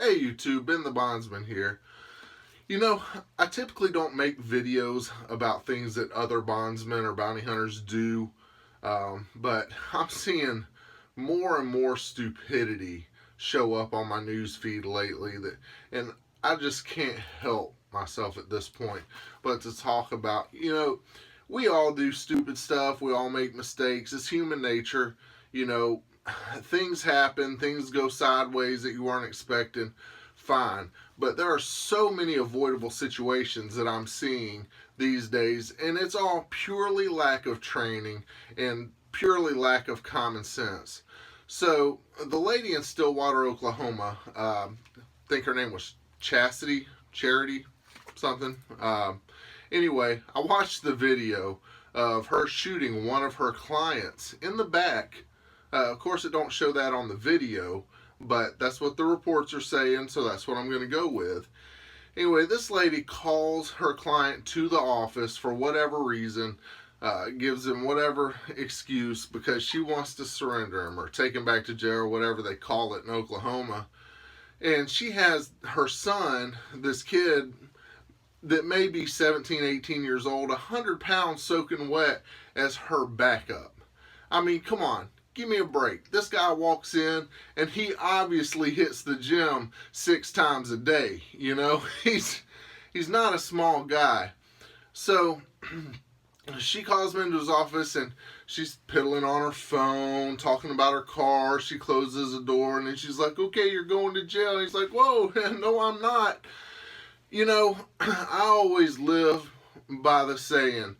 Hey YouTube, Ben the Bondsman here. You know, I typically don't make videos about things that other bondsmen or bounty hunters do, but I'm seeing more and more stupidity show up on my news feed lately and I just can't help myself at this point but to talk about, we all do stupid stuff, we all make mistakes, it's human nature, you know, things happen, things go sideways that you weren't expecting, fine. But there are so many avoidable situations that I'm seeing these days, and it's all purely lack of training and purely lack of common sense. So, the lady in Stillwater, Oklahoma, I think her name was Charity, something. Anyway, I watched the video of her shooting one of her clients in the back. Of course, it don't show that on the video, but that's what the reports are saying, so that's what I'm going to go with. Anyway, this lady calls her client to the office for whatever reason, gives him whatever excuse because she wants to surrender him or take him back to jail or whatever they call it in Oklahoma. And she has her son, this kid that may be 17, 18 years old, 100 pounds soaking wet as her backup. I mean, come on. Give me a break. This guy walks in and he obviously hits the gym 6 times a day. You know, he's not a small guy. So she calls him into his office and she's piddling on her phone, talking about her car. She closes the door and then she's like, "Okay, you're going to jail." And he's like, "Whoa, no, I'm not." You know, I always live by the saying,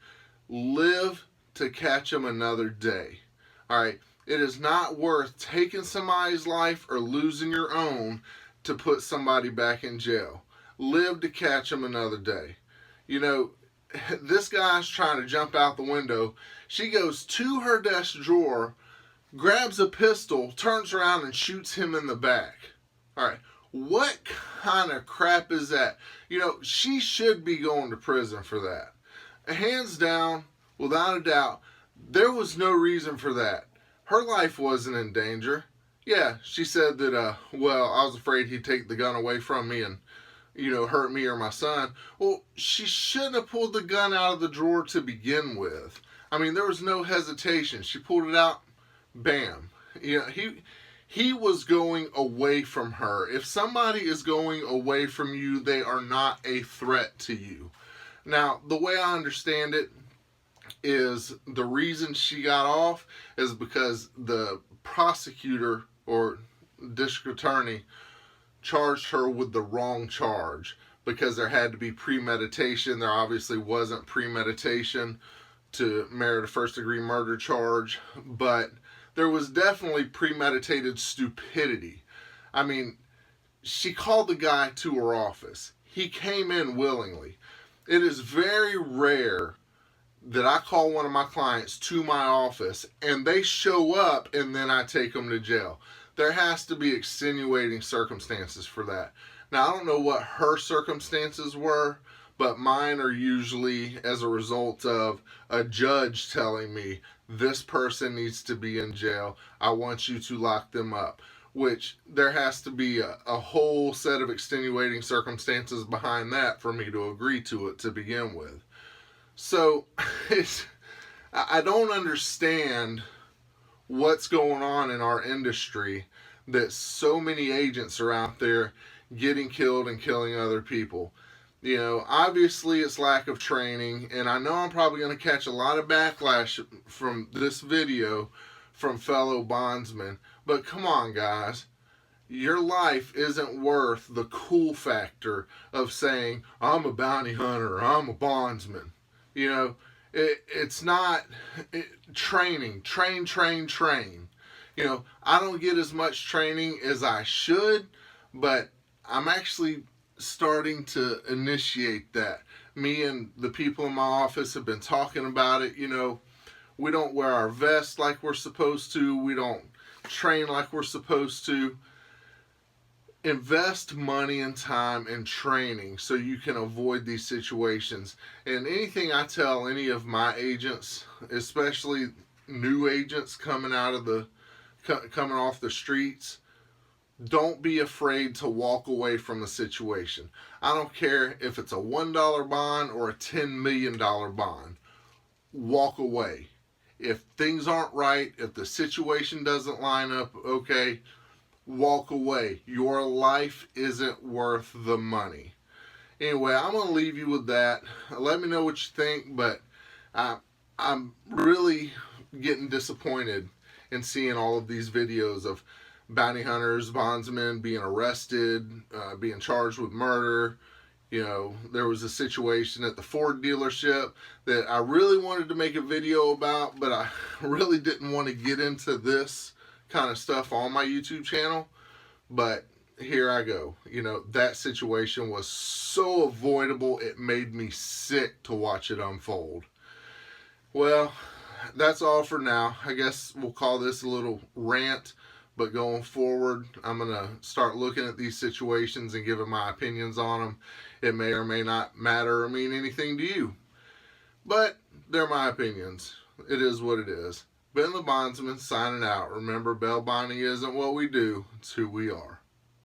live to catch 'em another day. All right. It is not worth taking somebody's life or losing your own to put somebody back in jail. Live to catch them another day. You know, this guy's trying to jump out the window. She goes to her desk drawer, grabs a pistol, turns around and shoots him in the back. All right. What kind of crap is that? You know, she should be going to prison for that. Hands down, without a doubt, there was no reason for that. Her life wasn't in danger. Yeah, she said that, I was afraid he'd take the gun away from me and, hurt me or my son. Well, she shouldn't have pulled the gun out of the drawer to begin with. I mean, there was no hesitation. She pulled it out, bam. You know, he was going away from her. If somebody is going away from you, they are not a threat to you. Now, the way I understand it, is the reason she got off is because the prosecutor or district attorney charged her with the wrong charge because there had to be premeditation. There obviously wasn't premeditation to merit a first degree murder charge, but there was definitely premeditated stupidity. I mean, she called the guy to her office. He came in willingly. It is very rare that I call one of my clients to my office and they show up and then I take them to jail. There has to be extenuating circumstances for that. Now, I don't know what her circumstances were, but mine are usually as a result of a judge telling me this person needs to be in jail. I want you to lock them up. Which there has to be a whole set of extenuating circumstances behind that for me to agree to it to begin with. So, I don't understand what's going on in our industry that so many agents are out there getting killed and killing other people. You know, obviously it's lack of training, and I know I'm probably going to catch a lot of backlash from this video from fellow bondsmen, but come on, guys. Your life isn't worth the cool factor of saying, I'm a bounty hunter, or I'm a bondsman. You know, it's not training. Train. You know, I don't get as much training as I should, but I'm actually starting to initiate that. Me and the people in my office have been talking about it. You know, we don't wear our vests like we're supposed to. We don't train like we're supposed to. Invest money and time in training so you can avoid these situations. And anything I tell any of my agents, especially new agents coming off the streets, Don't be afraid to walk away from a situation. I don't care if it's a $1 bond or a $10 million bond. Walk away. If things aren't right, if the situation doesn't line up okay, walk away. Your life isn't worth the money. Anyway, I'm going to leave you with that. Let me know what you think, but I'm really getting disappointed in seeing all of these videos of bounty hunters, bondsmen being arrested, being charged with murder. You know, there was a situation at the Ford dealership that I really wanted to make a video about, but I really didn't want to get into this kind of stuff on my YouTube channel. But here I go. You know, that situation was so avoidable, it made me sick to watch it unfold. Well, that's all for now. I guess we'll call this a little rant. But going forward, I'm going to start looking at these situations and giving my opinions on them. It may or may not matter or mean anything to you. But they're my opinions. It is what it is. Ben the Bondsman signing out. Remember, bail bonding isn't what we do, it's who we are.